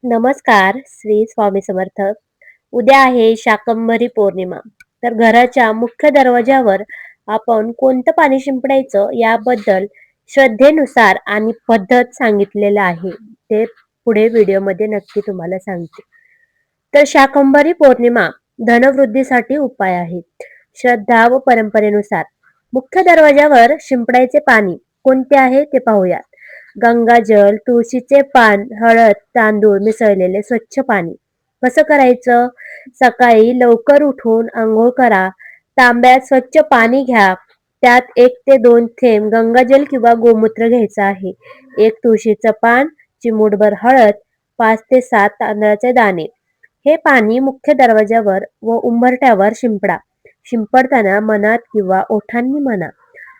नमस्कार, श्री स्वामी समर्थ. उद्या आहे शाकंभरी पौर्णिमा. तर घराच्या मुख्य दरवाजावर आपण कोणतं पाणी शिंपडायचं याबद्दल श्रद्धेनुसार आणि पद्धत सांगितलेलं आहे. ते पुढे व्हिडिओमध्ये नक्की तुम्हाला सांगते. तर शाकंभरी पौर्णिमा धनवृद्धीसाठी उपाय आहे. श्रद्धा व परंपरेनुसार मुख्य दरवाजावर शिंपडायचे पाणी कोणते आहे ते पाहूया. गंगाजल, तुळशीचे पान, हळद, तांदूळ मिसळलेले स्वच्छ पाणी. कसं करायचं? सकाळी लवकर उठून अंघोळ करा. तांब्यात स्वच्छ पाणी घ्या. त्यात 1 ते 2 थेंब गंगाजल किंवा गोमूत्र घ्यायचं आहे. एक तुळशीचं पान, चिमूटभर हळद, 5 ते 7 तांदळाचे दाणे. हे पाणी मुख्य दरवाजावर व उंबरठ्यावर शिंपडा. शिंपडताना मनात किंवा ओठांनी म्हणा,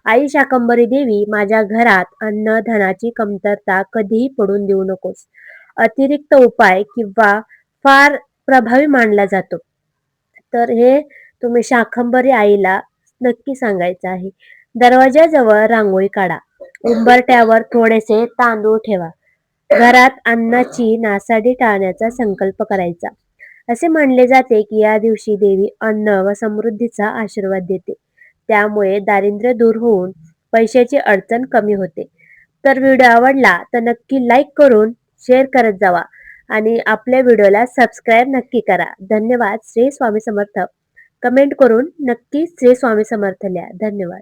आई शाकंभरी देवी, माझ्या घरात अन्न धनाची कमतरता कधीही पडून देऊ नकोस. अतिरिक्त उपाय किंवा फार प्रभावी मानला जातो. तर हे तुम्ही शाकंभरी आईला नक्की सांगायचं आहे. दरवाजाजवळ रांगोळी काढा. उंबरठ्यावर थोडेसे तांदूळ ठेवा. घरात अन्नाची नासाडी टाळण्याचा संकल्प करायचा. असे मानले जाते की या दिवशी देवी अन्न व समृद्धीचा आशीर्वाद देते. त्यामुळे दारिद्र्य दूर होऊन पैशाची अडचण कमी होते. तर व्हिडिओ आवडला तर नक्की लाईक करून शेअर करत जावा आणि आपल्या व्हिडिओला सबस्क्राईब नक्की करा. धन्यवाद. श्री स्वामी समर्थ. कमेंट करून नक्की श्री स्वामी समर्थ लिहा. धन्यवाद.